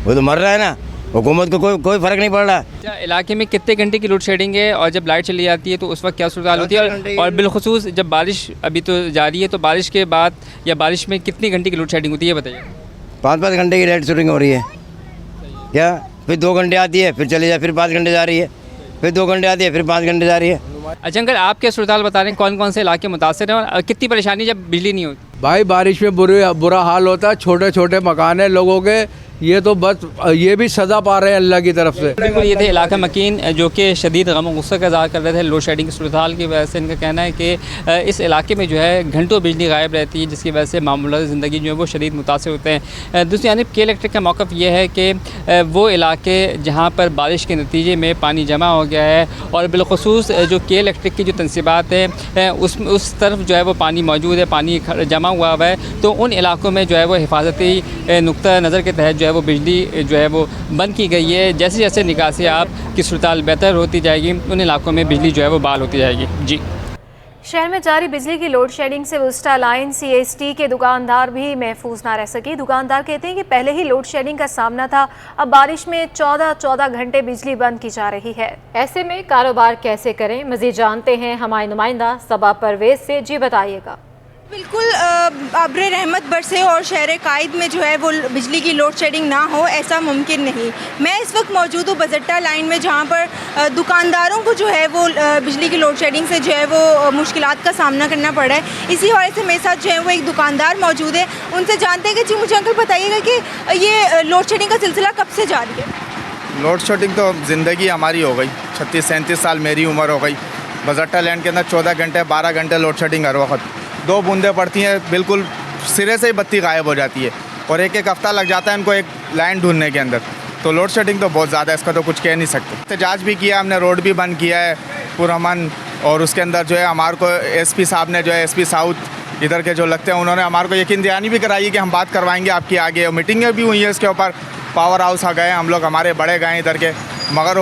तो मर रहा है ना। हुकूमत को कोई फ़र्क नहीं पड़ रहा। क्या इलाके में कितने घंटे की लोड शेडिंग है, और जब लाइट चली जाती है तो उस वक्त क्या सूरत हाल होती है? और बिलखुसूस जब बारिश अभी तो जारी है, तो बारिश के बाद या बारिश में कितनी घंटे की लोड शेडिंग होती है बताइए? 5-5 घंटे की लाइट शेडिंग हो रही है क्या, फिर 2 घंटे आती है, फिर चली जाए, फिर 5 घंटे जा रही है, फिर 2 घंटे आती है, फिर 5 घंटे जा रही है। अच्छा अंकल, आप क्या सूरत हाल बता रहे हैं, कौन कौन से इलाके मुतासर हैं और कितनी परेशानी जब बिजली नहीं होती? भाई बारिश में बुरा हाल होता है, छोटे छोटे मकान है लोगों के, ये तो बस ये भी सज़ा पा रहे हैं अल्लाह की तरफ से। बिल्कुल, ये थे इलाका मकीन जो कि शदीद गम और गुस्सा का इज़हार कर रहे थे लोड शेडिंग की सूरत हाल की वजह से। इनका कहना है कि इस इलाके में जो है घंटों बिजली गायब रहती है, जिसकी वजह से मामूलात ज़िंदगी जो है वो शदीद मुतासर होते हैं। दूसरी जानिब के इलेक्ट्रिक का मौक़िफ़ ये है कि वो इलाके जहाँ पर बारिश के नतीजे में पानी जमा हो गया है, और बिलखुसूस जो के इलेक्ट्रिक की जो तनसीबात है उस तरफ जो है वो पानी मौजूद है, पानी जमा हुआ है, तो उन इलाकों में जो है वो हिफाजती नुक्ता नज़र के तहत जो है वो बिजली जो है वो बंद की गई है। जैसे जैसे निकासियाब की सूरत हाल बेहतर होती जाएगी, उन इलाकों में बिजली जो है वो बहाल होती जाएगी। जी, शहर में जारी बिजली की लोड शेडिंग से वुस्टा लाइन CST के दुकानदार भी महफूज ना रह सके। दुकानदार कहते हैं कि पहले ही लोड शेडिंग का सामना था, अब बारिश में 14 घंटे बिजली बंद की जा रही है। ऐसे में कारोबार कैसे करें, मज़ीद जानते हैं हमारे नुमाइंदा सबा परवेज से। जी बताइएगा। बिल्कुल, अब्र रहमत बरसे और शहर कायद में जो है वो बिजली की लोड शेडिंग ना हो, ऐसा मुमकिन नहीं। मैं इस वक्त मौजूद हूँ बजट्टा लाइन में, जहाँ पर दुकानदारों को जो है वो बिजली की लोड शेडिंग से जो है वो मुश्किलात का सामना करना पड़ रहा है। इसी हवाले से मेरे साथ जो है वो एक दुकानदार मौजूद है, उनसे जानते हैं कि जी मुझे अंकल बताइएगा कि ये लोड शेडिंग का सिलसिला कब से जारी है? लोड शेडिंग तो ज़िंदगी हमारी हो गई, 36-37 साल मेरी उम्र हो गई। बजट्टा लैंड के अंदर 14 घंटे 12 घंटे लोड शेडिंग हर वक्त, 2 बूंदें पड़ती हैं बिल्कुल सिरे से ही बत्ती गायब हो जाती है, और एक हफ्ता लग जाता है इनको एक लाइन ढूंढने के अंदर। तो लोड शेडिंग तो बहुत ज़्यादा है, इसका तो कुछ कह नहीं सकते। एहतजाज भी किया हमने, रोड भी बंद किया है पुरअमन, और उसके अंदर जो है हमारे को SP साहब ने जो है SP साउथ इधर के जो लगते हैं उन्होंने हमारे को यकीन दहानी भी कराई कि हम बात करवाएंगे आपकी आगे, और मीटिंगें भी हुई हैं इसके ऊपर। पावर हाउस आ गए हम लोग, हमारे बड़े गए इधर के, मगर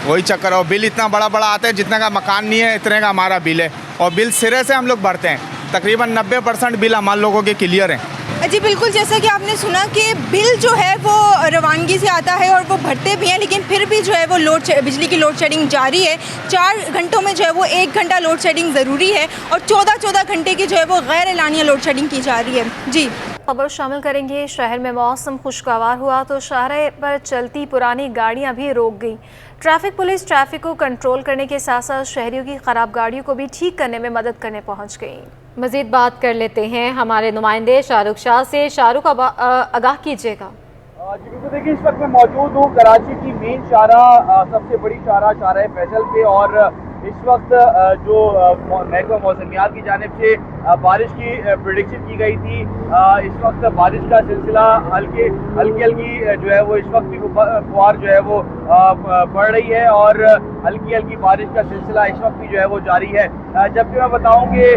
वही चक्कर है, बिल इतना बड़ा आता है, जितने का मकान नहीं है इतने का हमारा बिल है, और बिल सिरे से हम लोग भरते हैं। तकरीबन 90% बिल हमारे लोगों के क्लियर हैं। जी बिल्कुल, जैसा कि आपने सुना कि बिल जो है वो रवानगी से आता है और वो भरते भी हैं, लेकिन फिर भी जो है वो बिजली की लोड शेडिंग जारी है। 4 घंटों में जो है वो 1 घंटा लोड शेडिंग ज़रूरी है, और 14 घंटे की जो है वो गैर एलानिया लोड शेडिंग की जा रही है। जी, खबर शामिल करेंगे। शहर में मौसम खुशगवार हुआ तो शाहराह पर चलती पुरानी गाड़ियां भी रोक गई। ट्रैफिक पुलिस ट्रैफिक को कंट्रोल करने के साथ साथ शहरियों की ख़राब गाड़ियों को भी ठीक करने में मदद करने पहुंच गई। मज़ीद बात कर लेते हैं हमारे नुमाइंदे शाहरुख शाह से। शाहरुख, आगाह कीजिएगा। जी बिल्कुल, देखिए इस वक्त मैं मौजूद हूँ कराची की मेन शाहराह, सबसे बड़ी शाहराह फैसल पे, और इस वक्त जो महकमा मौसमियात की जानिब से बारिश की प्रेडिक्शन की गई थी, इस वक्त बारिश का सिलसिला हल्की जो है वो इस वक्त भी फुहार जो है वो पड़ रही है, और हल्की बारिश का सिलसिला इस वक्त भी जो है वो जारी है। जबकि मैं बताऊं कि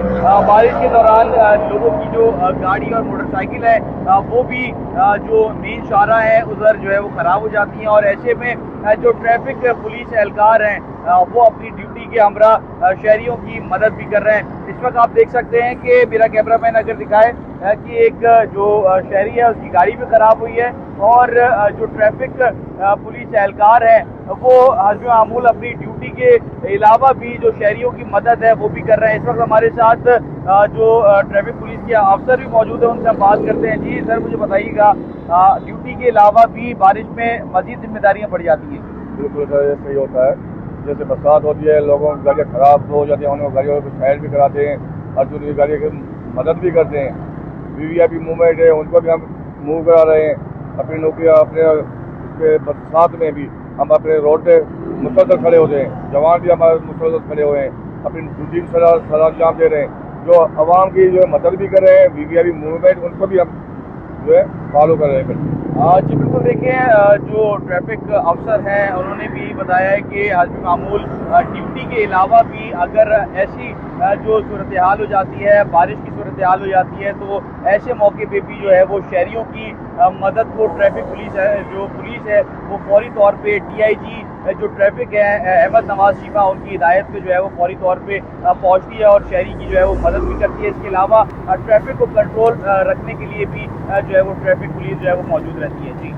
बारिश के दौरान लोगों की जो गाड़ी और मोटरसाइकिल है वो भी जो मेन शाहराह है उधर जो है वो ख़राब हो जाती हैं, और ऐसे में जो ट्रैफिक पुलिस एहलकार हैं वो अपनी ड्यूटी के हमरा शहरियों की मदद भी कर रहे हैं। इस वक्त आप देख सकते हैं कि मेरा कैमरामैन अगर दिखाए कि एक जो शहरी है उसकी गाड़ी भी ख़राब हुई है, और जो ट्रैफिक पुलिस एहलकार है वो हज़म मामूल अपनी ड्यूटी के अलावा भी जो शहरियों की मदद है वो भी कर रहे हैं। इस वक्त हमारे साथ जो ट्रैफिक पुलिस के अफसर भी मौजूद है, उनसे हम बात करते हैं। जी सर, मुझे बताइएगा, ड्यूटी के अलावा भी बारिश में मज़ीद जिम्मेदारियाँ बढ़ जाती हैं? बिल्कुल सर, सही होता है। जैसे बरसात होती है, लोगों की गाड़ियाँ ख़राब हो जाती हैं, उनको गाड़ियों को साइड भी कराते हैं और जो उनकी गाड़ियों की मदद भी करते हैं। वीवीआईपी मूवमेंट है, उनको भी हम मूव करा रहे हैं। अपनी नौकरियाँ अपने बरसात में भी हम अपने रोड पे मुसलसल खड़े होते हैं, जवान भी हमारे मुसलसल खड़े हुए हैं, अपनी ड्यूटी सलाम दे रहे हैं। जो आवाम की जो मदद भी कर रहे हैं, वीवीआईपी मूवमेंट, उनको भी हम जो है फॉलो कर रहे हैं। जी बिल्कुल, देखिए जो ट्रैफिक अफसर हैं उन्होंने भी बताया है कि हस्ब मामूल ड्यूटी के अलावा भी अगर ऐसी जो सूरत हाल हो जाती है, बारिश की सूरत हाल हो जाती है, तो ऐसे मौके पे भी जो है वो शहरियों की मदद को ट्रैफिक पुलिस है वो फौरी तौर पे डीआईजी जो ट्रैफिक है अहमद नवाज शिफा, उनकी हिदायत पे जो है वो फौरी तौर पे पहुंचती है और शहरी की जो है वो मदद भी करती है। इसके अलावा ट्रैफिक को कंट्रोल रखने के लिए भी जो है वो ट्रैफिक पुलिस जो है वो मौजूद रहती है। जी,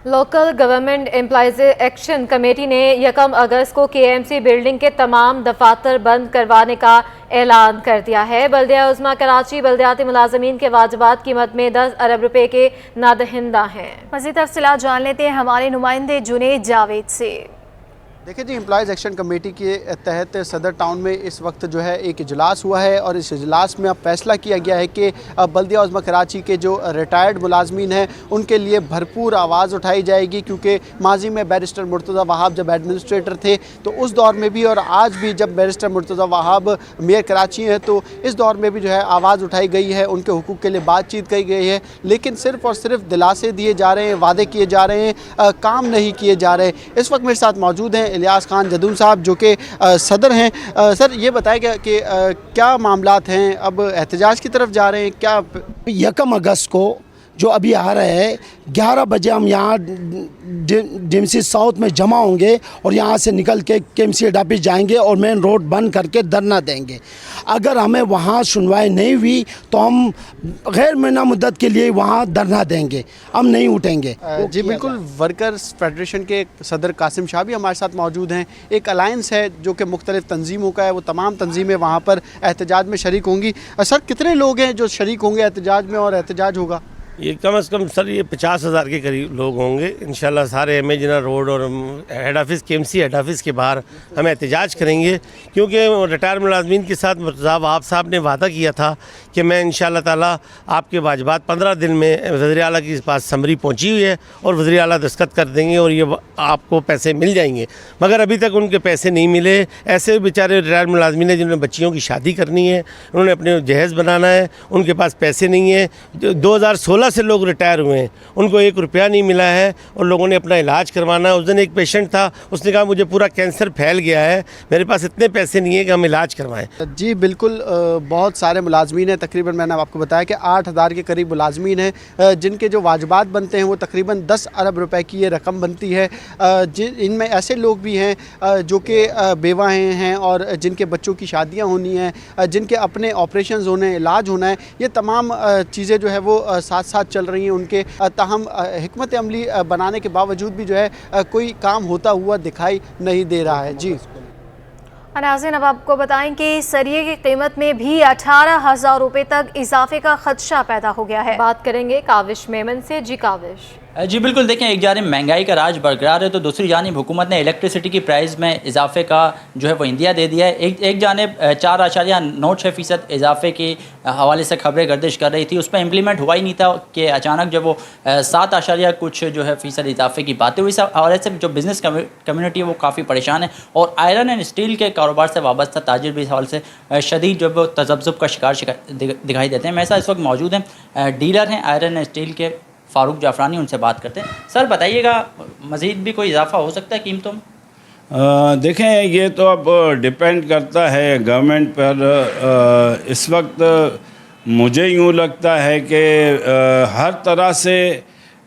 local government employees action committee ने 1 अगस्त को केएमसी बिल्डिंग के तमाम दफातर बंद करवाने का ऐलान कर दिया है। बल्दिया उज़्मा कराची बल्दियाती मुलाजमीन के वाजिबात कीमत में 10 अरब रुपए के नादहिंदा हैं। मज़ीद तफसीलात जान लेते हैं हमारे नुमाइंदे जुनेद जावेद से। देखिए जी, एम्प्लॉयज़ एक्शन कमेटी के तहत सदर टाउन में इस वक्त जो है एक इजलास हुआ है और इस इजलास में अब फैसला किया गया है कि बल्दिया उज़्मा कराची के जो रिटायर्ड मुलाजमीन हैं उनके लिए भरपूर आवाज़ उठाई जाएगी, क्योंकि माजी में बैरिस्टर मुर्तज़ा वहाब जब एडमिनिस्ट्रेटर थे तो उस दौर में भी और आज भी जब बैरिस्टर मुर्तज़ा वहाब मेयर कराची हैं तो इस दौर में भी जो है आवाज़ उठाई गई है, उनके हुकूक़ के लिए बातचीत की गई है, लेकिन सिर्फ़ और सिर्फ दिलासे दिए जा रहे हैं, वादे किए जा रहे हैं, काम नहीं किए जा रहे। इस वक्त मेरे साथ मौजूद हैं इलियास खान जदून साहब जो कि सदर हैं। सर, ये बताएगा कि क्या मामलात हैं, अब एहतजाज की तरफ जा रहे हैं क्या? 1 अगस्त को जो अभी आ रहे हैं 11 बजे हम यहाँ डीएमसी साउथ में जमा होंगे और यहाँ से निकल के केएमसी हेड ऑफिस जाएंगे और मेन रोड बंद करके धरना देंगे। अगर हमें वहाँ सुनवाई नहीं हुई तो हम गैर महीना मुद्दत के लिए वहाँ धरना देंगे, हम नहीं उठेंगे। जी बिल्कुल, वर्कर्स फेडरेशन के सदर कासिम शाह भी हमारे साथ मौजूद हैं। एक अलायंस है जो कि मुख्तलिफ तंजीमों का है, वो तमाम तंजीमें वहाँ पर एहतजाज में शरीक होंगी। सर, कितने लोग हैं जो शरीक होंगे एहतजाज में और एहतजाज होगा? ये कम से कम सर ये 50,000 के करीब लोग होंगे इंशाल्लाह। सारे इमेजिना रोड और head office KMC head office के बाहर हम एहतजाज करेंगे, क्योंकि रिटायर मुलाजमीन के साथ मुर्तज़ा वहाब साहब ने वादा किया था कि मैं इंशाल्लाह ताला आपके वाजिबात 15 दिन में वज़ीर आला के पास समरी पहुंची हुई है और वज़ीर आला दस्तखत कर देंगे और ये आपको पैसे मिल जाएंगे, मगर अभी तक उनके पैसे नहीं मिले। ऐसे बेचारे रिटायर मुलाजमीन हैं जिन्होंने बच्चियों की शादी करनी है, उन्होंने अपने जहेज़ बनाना है, उनके पास पैसे नहीं है। 2016 से लोग रिटायर हुए हैं, उनको 1 रुपया नहीं मिला है और लोगों ने अपना इलाज करवाना है। उस दिन एक पेशेंट था, उसने कहा मुझे पूरा कैंसर फैल गया है, मेरे पास इतने पैसे नहीं है कि हम इलाज करवाएं। जी बिल्कुल, बहुत सारे मुलाजमीन हैं, तकरीबन मैंने आपको बताया कि 8,000 के करीब मुलाजमीन हैं जिनके जो वाजिबात बनते हैं वो तकरीबन 10 अरब रुपए की ये रकम बनती है। इनमें ऐसे लोग भी हैं जो कि बेवाएँ हैं और जिनके बच्चों की शादियाँ होनी हैं, जिनके अपने ऑपरेशन होने हैं, इलाज होना है, ये तमाम चीज़ें जो है वो साथ साथ चल रही हैं उनके। ताहम हिकमत अमली बनाने के बावजूद भी जो है कोई काम होता हुआ दिखाई नहीं दे रहा है। जी नाज़रीन, अब आपको बताएं कि सरिये की कीमत में भी 18,000 रुपये तक इजाफे का खदशा पैदा हो गया है। बात करेंगे काविश मेमन से। जी काविश। जी बिल्कुल, देखें, एक जानिब महंगाई का राज बरकरार है तो दूसरी जानिब हुकूमत ने इलेक्ट्रिसिटी की प्राइस में इजाफे का जो है वो इंदिया दे दिया है। एक जानिब 4.96% इजाफे के हवाले से खबरें गर्दिश कर रही थी, उस पर इम्प्लीमेंट हुआ ही नहीं था कि अचानक जब वो 7 कुछ जो है फ़ीसद इजाफे की बातें हुई। इस हवाले से जो बिज़नेस कम्युनिटी है वो काफ़ी परेशान है और आयरन एंड स्टील के कारोबार से वाबस्ता ताजिर भी इस हवाले से शदीद जो वो तज़ब्ज़ुब का शिकार दिखाई देते हैं। मेरे साथ इस वक्त मौजूद हैं डीलर हैं आयरन एंड स्टील के फ़ारूक जाफरानी, उनसे बात करते हैं। सर बताइएगा, मज़ीद भी कोई इजाफा हो सकता है कीमतों में? देखें, ये तो अब डिपेंड करता है गवर्नमेंट पर। इस वक्त मुझे यूँ लगता है कि हर तरह से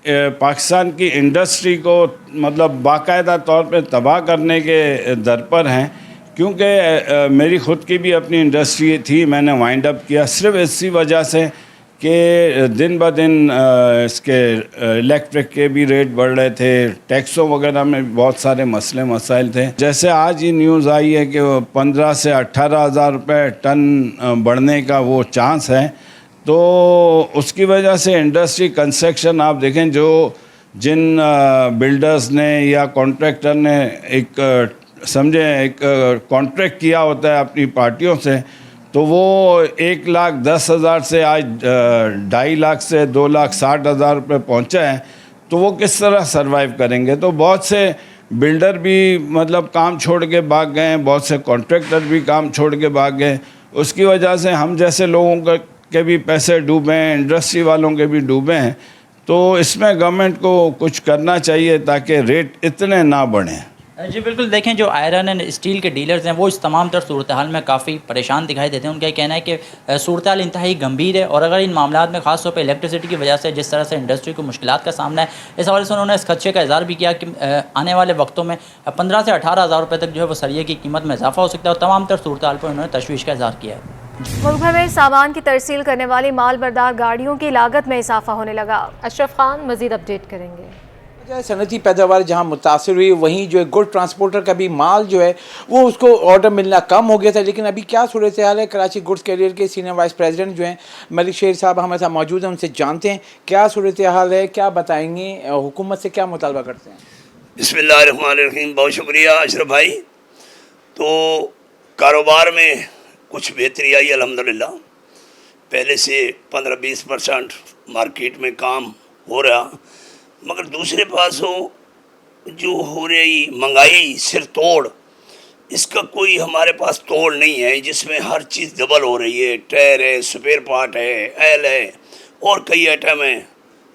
पाकिस्तान की इंडस्ट्री को मतलब बाकायदा तौर पे तबाह करने के दर पर हैं, क्योंकि मेरी ख़ुद की भी अपनी इंडस्ट्री थी, मैंने वाइंड अप किया सिर्फ इसी वजह से कि दिन ब दिन इसके इलेक्ट्रिक के भी रेट बढ़ रहे थे, टैक्सों वगैरह में बहुत सारे मसले मसाइल थे। जैसे आज ही न्यूज़ आई है कि 15 से 18,000 रुपये टन बढ़ने का वो चांस है, तो उसकी वजह से इंडस्ट्री कंस्ट्रक्शन आप देखें, जो जिन बिल्डर्स ने या कॉन्ट्रैक्टर ने एक समझे एक कॉन्ट्रैक्ट किया होता है अपनी पार्टियों से, तो वो 1,10,000 से आज 2.5 लाख से 2,60,000 रुपये पहुँचा है, तो वो किस तरह सरवाइव करेंगे। तो बहुत से बिल्डर भी मतलब काम छोड़ के भाग गए हैं, बहुत से कॉन्ट्रैक्टर भी काम छोड़ के भाग गए। उसकी वजह से हम जैसे लोगों के भी पैसे डूबे हैं, इंडस्ट्री वालों के भी डूबे हैं। तो इसमें गवर्नमेंट को कुछ करना चाहिए ताकि रेट इतने ना बढ़ें। जी बिल्कुल, देखें जो आयरन एंड स्टील के डीलर्स हैं वो इस तमाम तर सूरत हाल में काफ़ी परेशान दिखाई देते हैं। उनका कहना है कि सूरत हाल इंतहाई गंभीर है और अगर इन मामलों में ख़ास तौर पर इलेक्ट्रिसिटी की वजह से जिस तरह से इंडस्ट्री को मुश्किलात का सामना है, इस हवाले से उन्होंने इस खदशे का इज़हार भी किया कि आने वाले वक्तों में 15 से 18,000 रुपये तक जो है वो सरिये की कीमत में इजाफा हो सकता है और तमाम तर सूरत हाल पर उन्होंने तशवीश का इज़हार किया है। मुल्क भर में सामान की तरसील करने वाली माल बरदार गाड़ियों की लागत में इजाफा होने लगा। अशरफ खान मजीद अपडेट करेंगे। सनती पैदावार जहां मुतासर हुई, वहीं जो है गुड ट्रांसपोर्टर का भी माल जो है वो उसको ऑर्डर मिलना कम हो गया था। लेकिन अभी क्या सूरत हाल है, कराची गुड्स कैरियर के सीनियर वाइस प्रेसिडेंट जो हैं मलिक शेर साहब हमारे साथ मौजूद हैं, उनसे जानते हैं क्या सूरत हाल है, क्या बताएंगे, हुकूमत से क्या मुतालबा करते हैं। बिस्मिल्लाहिर्रहमानिर्रहीम, बहुत शुक्रिया अशरफ भाई। तो कारोबार में कुछ बेहतरी आई अल्हम्दुलिल्लाह, पहले से 15-20% मार्केट में काम हो रहा, मगर दूसरे पासों जो हो रही महंगाई सिर तोड़, इसका कोई हमारे पास तोड़ नहीं है, जिसमें हर चीज़ डबल हो रही है। टायर है, स्पेयर पार्ट है, ऑयल है और कई आइटम हैं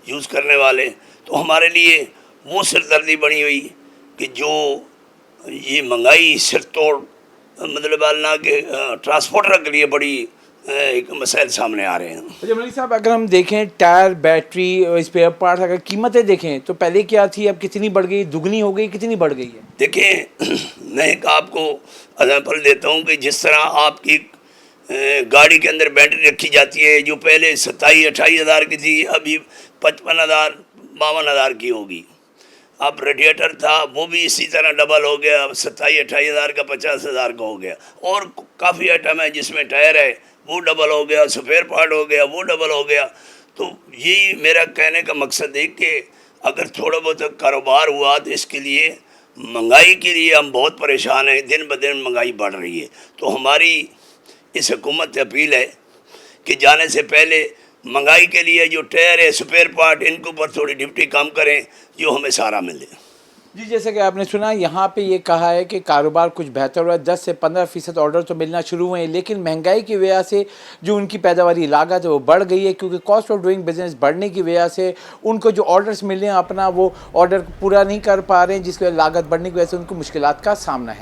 यूज़ करने वाले। तो हमारे लिए वो सिरदर्दी बनी हुई कि जो ये महंगाई सिर तोड़ मतलब अल्लाह के ट्रांसपोर्टर के लिए बड़ी एक मसाइल सामने आ रहे हैं। अच्छा मलिक साहब, अगर हम देखें टायर, बैटरी, स्पेयर पार्ट्स, अगर कीमतें देखें तो पहले क्या थी, अब कितनी बढ़ गई, दुगनी हो गई, कितनी बढ़ गई है? देखें, मैं एक आपको एग्जाम्पल देता हूँ कि जिस तरह आपकी गाड़ी के अंदर बैटरी रखी जाती है, जो पहले 27-28 हज़ार की थी, अभी 55,000-52,000 की होगी। अब रेडिएटर था वो भी इसी तरह डबल हो गया, अब 27-28 हज़ार का 50,000 का हो गया। और काफ़ी आइटम है जिसमें टायर है वो डबल हो गया, स्पेयर पार्ट हो गया वो डबल हो गया। तो यही मेरा कहने का मकसद है कि अगर थोड़ा बहुत कारोबार हुआ तो इसके लिए महंगाई के लिए हम बहुत परेशान हैं, दिन ब दिन महंगाई बढ़ रही है। तो हमारी इस हुकूमत से अपील है कि जाने से पहले महंगाई के लिए जो टायर है, स्पेयर पार्ट, इनके ऊपर थोड़ी ड्यूटी कम करें जो हमें सारा मिले। जी, जैसे कि आपने सुना यहाँ पे ये कहा है कि कारोबार कुछ बेहतर हुआ है, 10 से 15% ऑर्डर तो मिलना शुरू हुए हैं, लेकिन महंगाई की वजह से जो उनकी पैदावारी लागत है वो बढ़ गई है, क्योंकि कॉस्ट ऑफ डूइंग बिजनेस बढ़ने की वजह से उनको जो ऑर्डर्स मिल रहे हैं अपना वो ऑर्डर पूरा नहीं कर पा रहे हैं, जिसकी लागत बढ़ने की वजह से उनको मुश्किलात का सामना है।